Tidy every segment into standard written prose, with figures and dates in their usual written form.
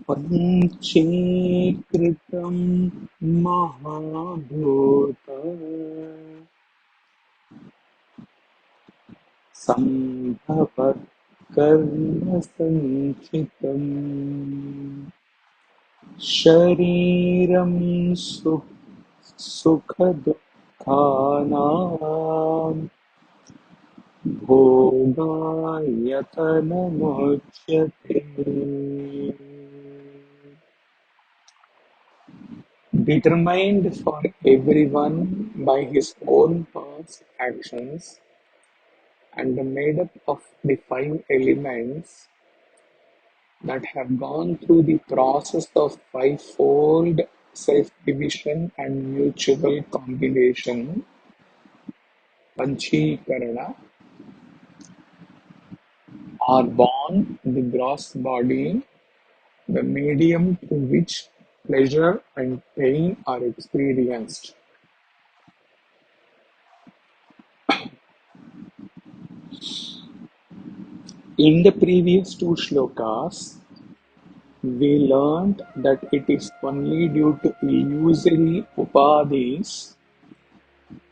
Pancheekarana Mahabhuta Sambhava karmasaṃcitam Śarīraṃ sukhaduḥkhānāṃ bhogāyatanamucyate. Determined for everyone by his own past actions and made up of the five elements that have gone through the process of fivefold self-division and mutual combination, Pancheekarana, are born the gross body, the medium through which pleasure and pain are experienced. In the previous two shlokas, we learned that it is only due to illusory upadhis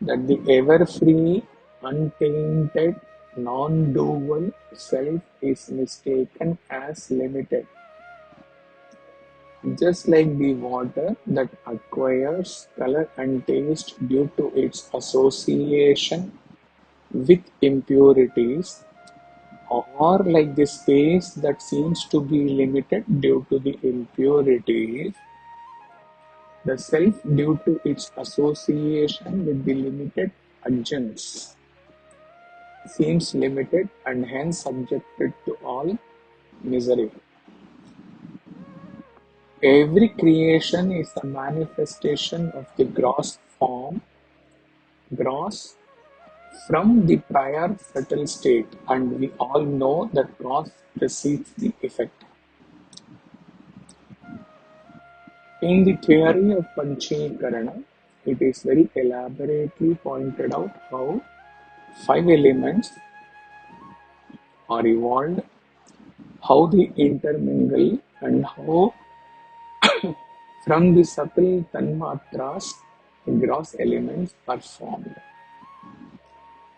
that the ever-free, untainted, non-dual self is mistaken as limited. Just like the water that acquires color and taste due to its association with impurities, or like the space that seems to be limited due to the impurities, the self, due to its association with the limited adjuncts, seems limited and hence subjected to all misery. Every creation is a manifestation of the gross form, gross from the prior subtle state, and we all know that cause precedes the effect. In the theory of Pancheekarana, it is very elaborately pointed out how five elements are evolved, how they intermingle, and how from the subtle tanmatras, the gross elements are formed.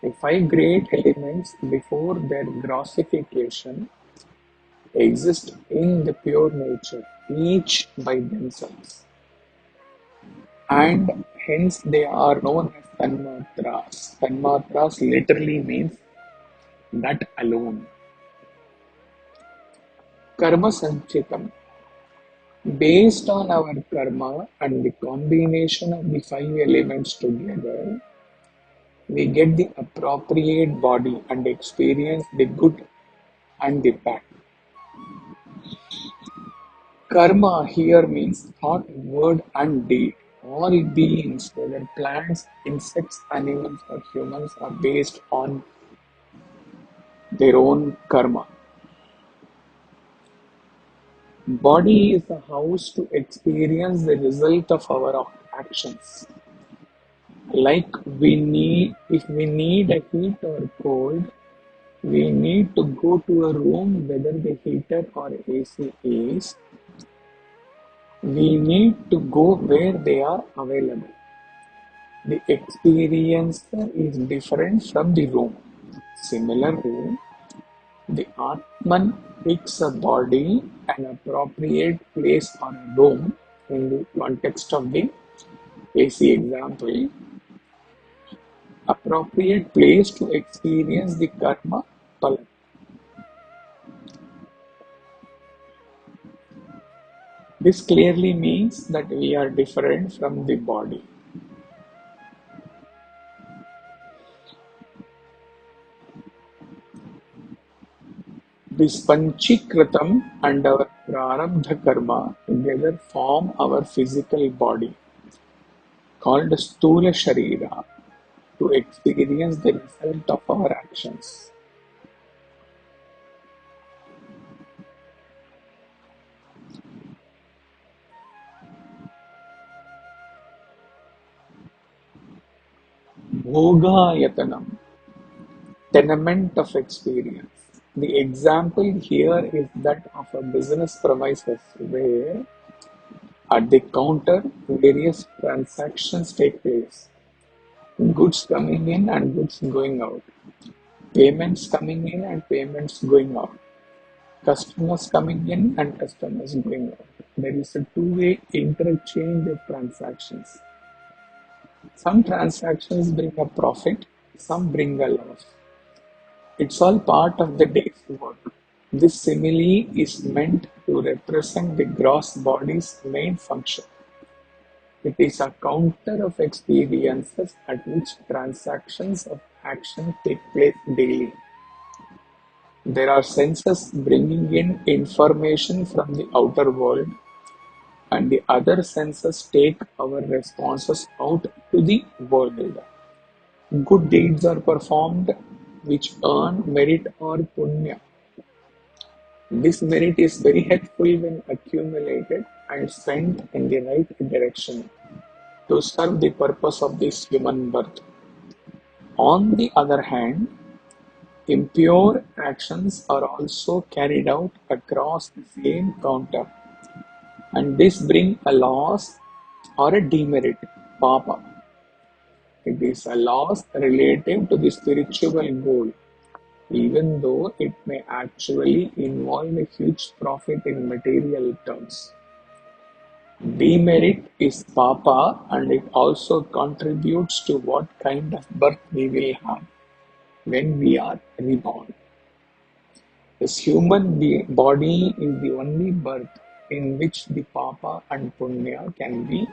The five great elements before their grossification exist in the pure nature, each by themselves, and hence they are known as tanmatras. Tanmatras literally means that alone. Karmasaṃcitam. Based on our karma and the combination of the five elements together, we get the appropriate body and experience the good and the bad. Karma here means thought, word, and deed. All beings, whether plants, insects, animals, or humans, are based on their own karma. Body is a house to experience the result of our actions. Like if we need a heat or cold, we need to go to a room, whether the heater or AC is. We need to go where they are available. The experience is different from the room. Similarly, the Atman picks a body, an appropriate place or a room in the context of the AC example, appropriate place to experience the karma phala. This clearly means that we are different from the body. This Pancheekarana and our Prarabdha karma together form our physical body, called Stula Śarīraṃ, to experience the result of our actions. Bhogāyatanam, tenement of experience. The example here is that of a business premises where at the counter various transactions take place. Goods coming in and goods going out. Payments coming in and payments going out. Customers coming in and customers going out. There is a two-way interchange of transactions. Some transactions bring a profit, some bring a loss. It's all part of the day's work. This simile is meant to represent the gross body's main function. It is a counter of experiences at which transactions of action take place daily. There are senses bringing in information from the outer world, and the other senses take our responses out to the world. Good deeds are performed which earn merit or punya. This merit is very helpful when accumulated and spent in the right direction to serve the purpose of this human birth. On the other hand, impure actions are also carried out across the same counter, and this brings a loss or a demerit, papa. It is a loss relative to the spiritual goal, even though it may actually involve a huge profit in material terms. Demerit is papa, and it also contributes to what kind of birth we will have when we are reborn. This human body is the only birth in which the papa and punya can be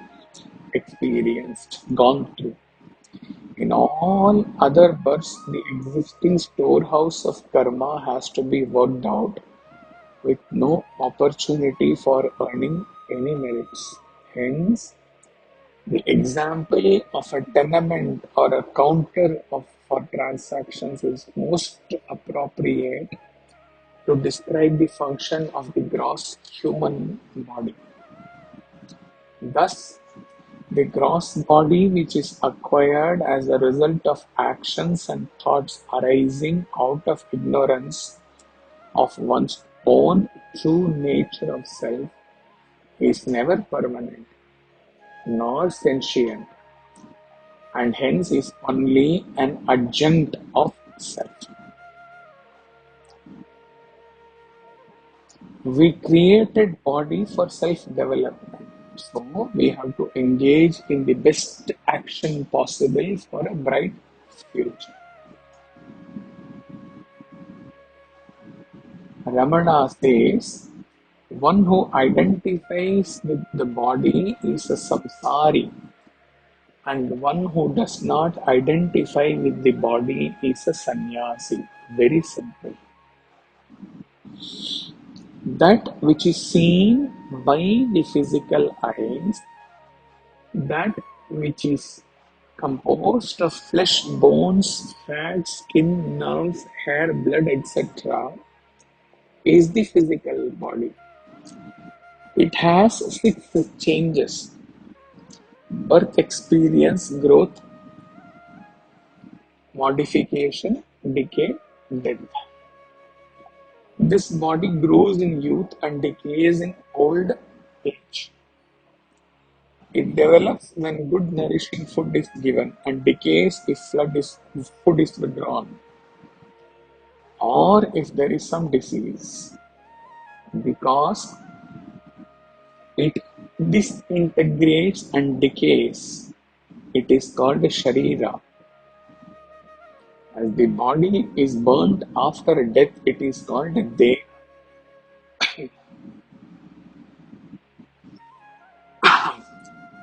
experienced, gone through. In all other births, the existing storehouse of karma has to be worked out with no opportunity for earning any merits. Hence, the example of a tenement or a counter for transactions is most appropriate to describe the function of the gross human body. Thus, the gross body, which is acquired as a result of actions and thoughts arising out of ignorance of one's own true nature of self, is never permanent nor sentient, and hence is only an adjunct of self. We created body for self-development, so we have to engage in the best action possible for a bright future. Ramana says, one who identifies with the body is a samsari, and one who does not identify with the body is a sannyasi. Very simple. That which is seen by the physical eyes, that which is composed of flesh, bones, fat, skin, nerves, hair, blood, etc., is the physical body. It has 6 changes: birth, experience, growth, modification, decay, death. This body grows in youth and decays in old age. It develops when good nourishing food is given and decays if food is withdrawn, or if there is some disease, because it disintegrates and decays. It is called a Śarīraṃ. As the body is burnt after death, it is called a Deha.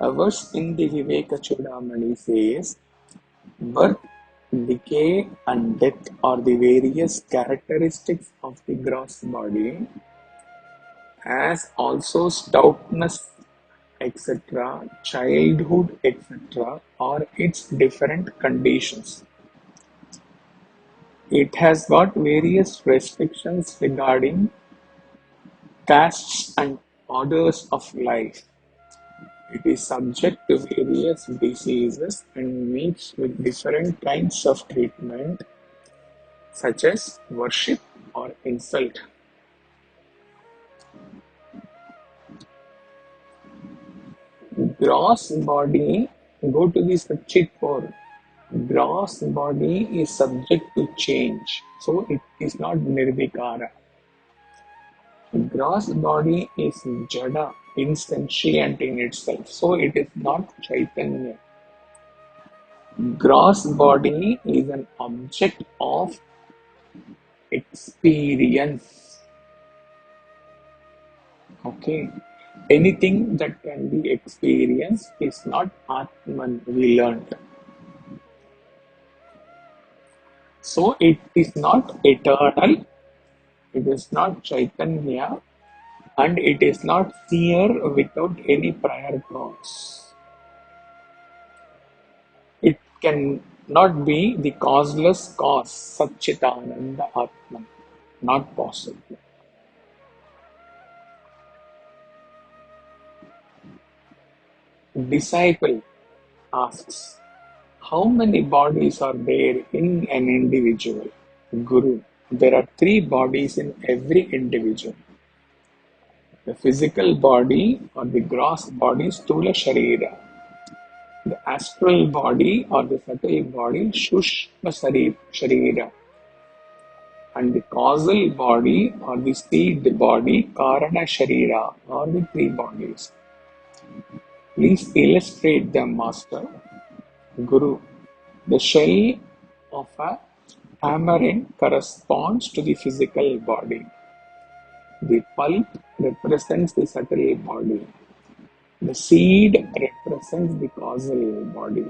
A verse in the Viveka Chudamani says, birth, decay and death are the various characteristics of the gross body, as also stoutness, etc., childhood, etc., are its different conditions. It has got various restrictions regarding castes and orders of life. It is subject to various diseases and meets with different kinds of treatment, such as worship or insult. Gross body, go to the Satchit 4. Gross body is subject to change, so it is not nirvikara. Gross body is jada, insentient in itself, so it is not chaitanya. Gross body is an object of experience. Okay. Anything that can be experienced is not Atman, we learned. So it is not eternal, it is not Chaitanya, and it is not seer without any prior cause. It can not be the causeless cause, Satchitananda Atman. Not possible. Disciple asks, how many bodies are there in an individual? Guru, there are 3 bodies in every individual. The physical body or the gross body, Stula Śarīraṃ. The astral body or the subtle body, Shushma Śarīraṃ. And the causal body or the seed body, Karana Śarīraṃ, are the 3 bodies. Please illustrate them, Master. Guru, the shell of a tamarind corresponds to the physical body. The pulp represents the subtle body. The seed represents the causal body.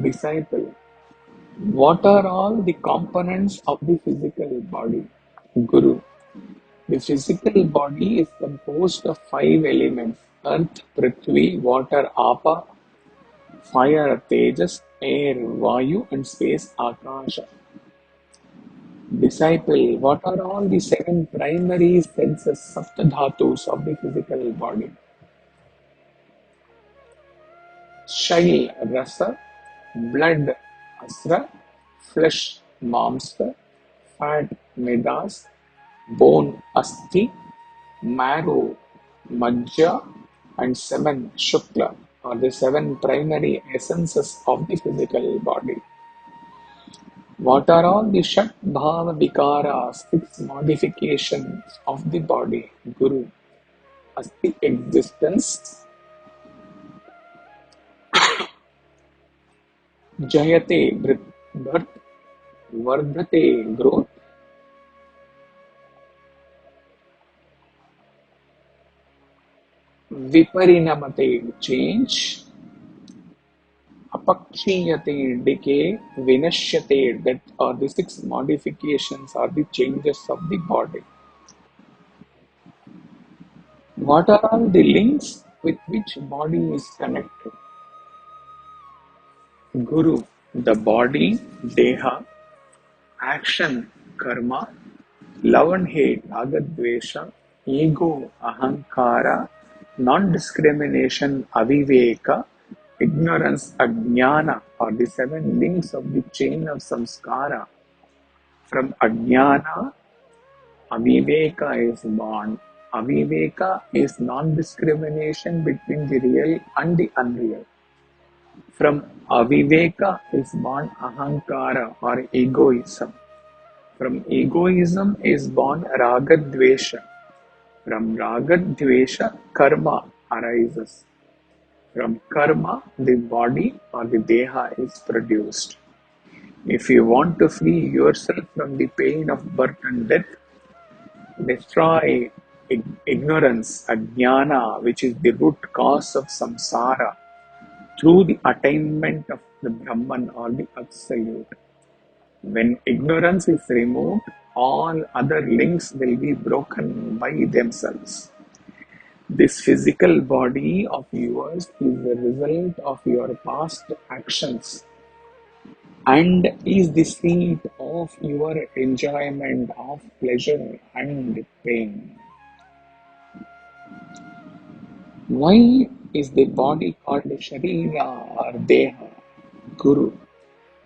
Disciple, what are all the components of the physical body? Guru, the physical body is composed of 5 elements: earth, prithvi, water, apa, fire, tejas, air, vayu, and space, akasha. Disciple, what are all the 7 primary senses, saptadhatus, of the physical body? Shail, rasa, blood, asra, flesh, mamsa, fat, medas, bone, asti, marrow, majja, and 7 shukla are the 7 primary essences of the physical body. What are all the Shat Bhava Vikaras, 6 modifications of the body? Guru, asti existence, jayate birth, vardhate growth, viparinamate change, apakshiyate decay, vinashyate death are the 6 modifications or the changes of the body. What are all the links with which body is connected? Guru, the body, deha, action, karma, love and hate, ragadvesha, ego, ahankara, non-discrimination, aviveka, ignorance, ajnana are the 7 links of the chain of samskara. From ajnana, aviveka is born. Aviveka is non-discrimination between the real and the unreal. From aviveka is born ahankara or egoism. From egoism is born ragadvesha. From ragadvesha, karma arises. From karma, the body or the deha is produced. If you want to free yourself from the pain of birth and death, destroy ignorance, ajnana, which is the root cause of samsara, through the attainment of the Brahman or the Absolute. When ignorance is removed, all other links will be broken by themselves. This physical body of yours is the result of your past actions and is the seat of your enjoyment of pleasure and pain. Why is the body called Śarīraṃ or Deha? Guru,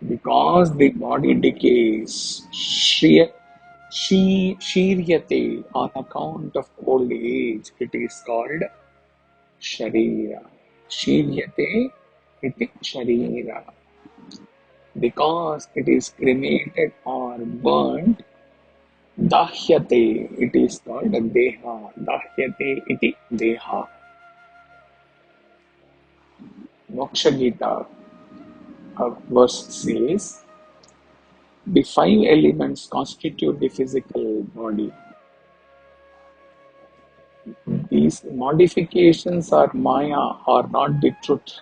the because the body decays, Shīryate, on account of old age, it is called Sharira. Shīryate iti Sharira. Because it is cremated or burnt, Dahyate, it is called Deha. Dahyate iti Deha. Moksha Gita, verse says, the five elements constitute the physical body. These modifications are Maya, are not the truth.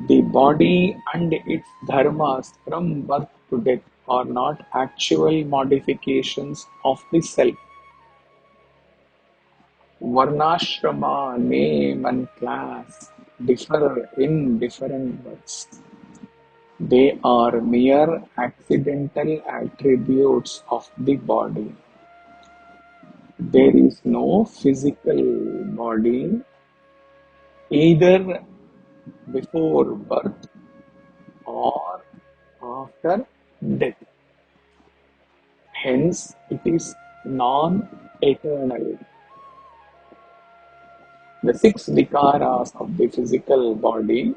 The body and its dharmas from birth to death are not actual modifications of the self. Varnashrama, name and class differ in different births. They are mere accidental attributes of the body. There is no physical body either before birth or after death. Hence, it is non-eternal. The six vikaras of the physical body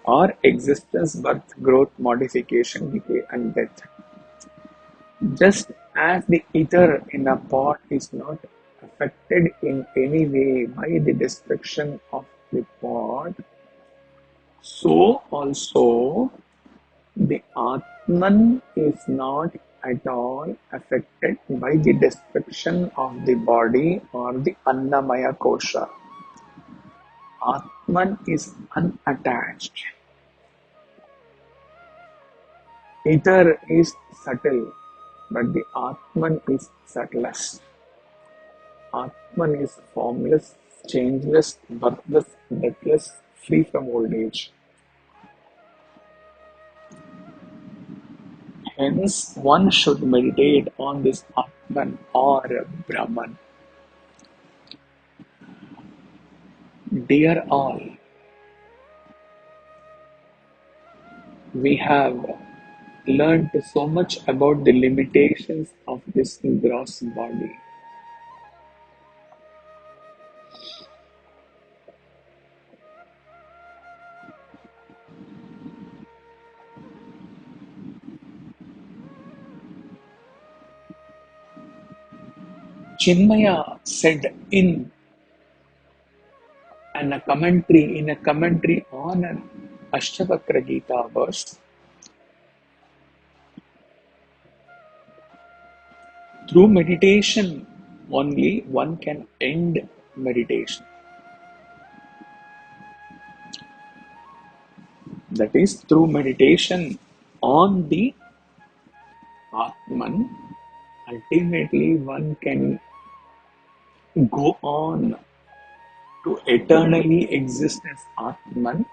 are existence, birth, growth, modification, decay, and death. Just as the ether in a pot is not affected in any way by the destruction of the pot, so also the Atman is not at all affected by the destruction of the body or the Annamaya Kosha. Atman is unattached. Ether is subtle, but the Atman is subtlest. Atman is formless, changeless, birthless, deathless, free from old age. Hence, one should meditate on this Atman or Brahman. Dear all, we have learned so much about the limitations of this gross body. Chinmaya said in a commentary on an Ashtavakra Gita verse, through meditation only one can end meditation. That is, through meditation on the Atman, ultimately one can go on to eternally exist as Atman,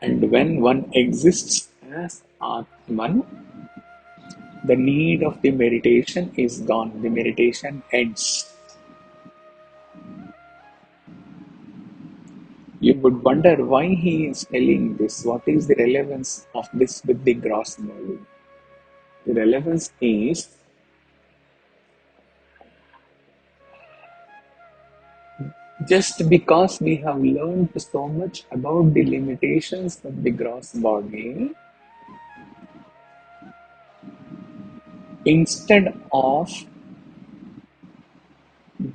and when one exists as Atman, the need of the meditation is gone. The meditation ends. You would wonder why he is telling this. What is the relevance of this with the gross body? The relevance is just because we have learned so much about the limitations of the gross body, instead of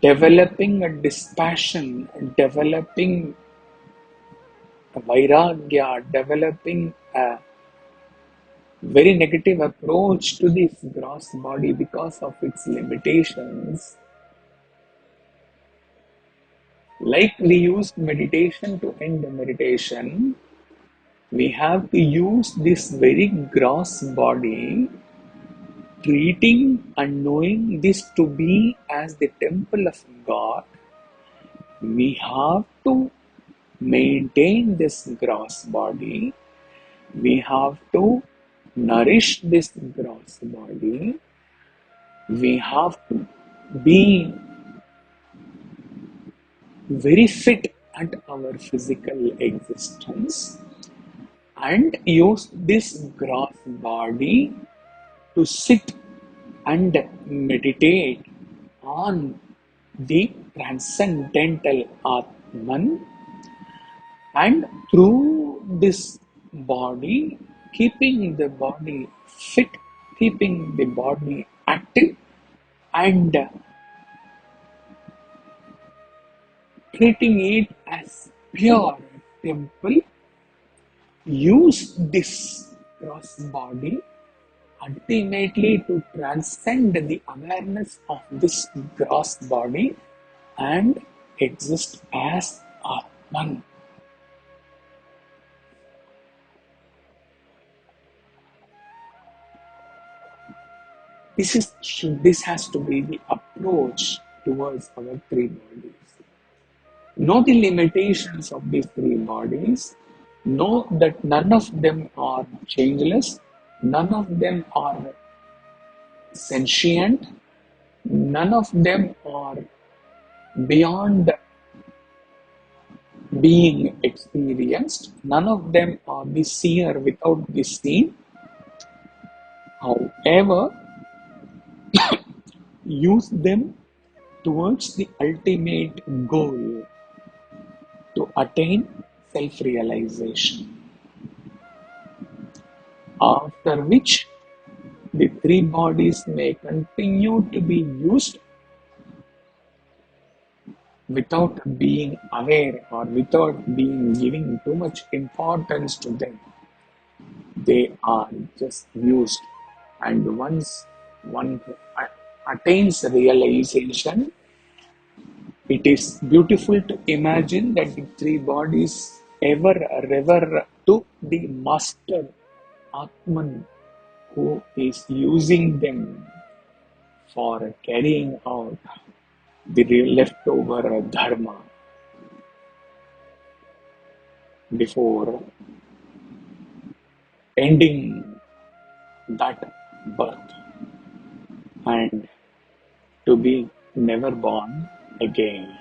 developing a dispassion, developing a vairagya, developing a very negative approach to this gross body because of its limitations, like we used meditation to end the meditation, we have to use this very gross body, treating and knowing this to be as the temple of God. We have to maintain this gross body. We have to nourish this gross body. We have to be very fit at our physical existence and use this gross body to sit and meditate on the transcendental Atman, and through this body, keeping the body fit, keeping the body active, and treating it as pure temple, use this gross body ultimately to transcend the awareness of this gross body and exist as Atman. This has to be the approach towards our three bodies. Know the limitations of these three bodies. Know that none of them are changeless, none of them are sentient, none of them are beyond being experienced, none of them are the seer without the seen. However, use them towards the ultimate goal to attain self-realization, after which the three bodies may continue to be used without being aware or without being giving too much importance to them. They are just used, and once one attains realization, it is beautiful to imagine that the three bodies ever refer to the master Atman who is using them for carrying out the leftover dharma before ending that birth and to be never born again.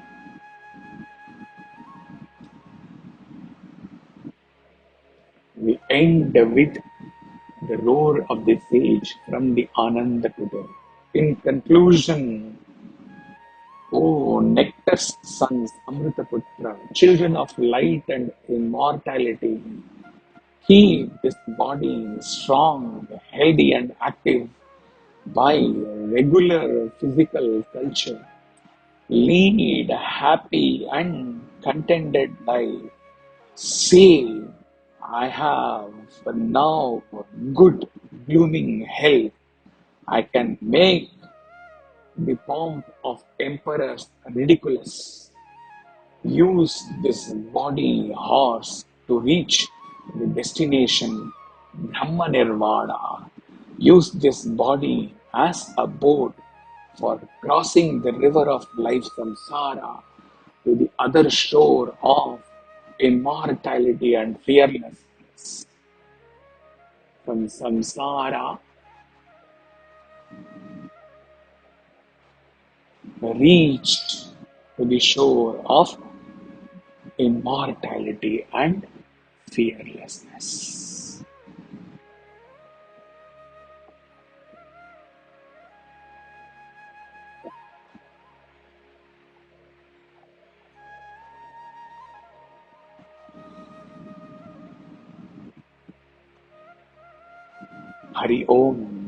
We end with the roar of the sage from the Ananda Kutir. In conclusion, O nectar's sons, Amritaputra, children of light and immortality, keep this body strong, healthy, and active by regular physical culture. Lead a happy and contented life. Say, I have now good blooming health. I can make the pomp of emperors ridiculous. Use this body horse to reach the destination Brahma Nirvana. Use this body as a boat for crossing the river of life samsara to the other shore of immortality and fearlessness. From samsara, reached to the shore of immortality and fearlessness. Hari Om.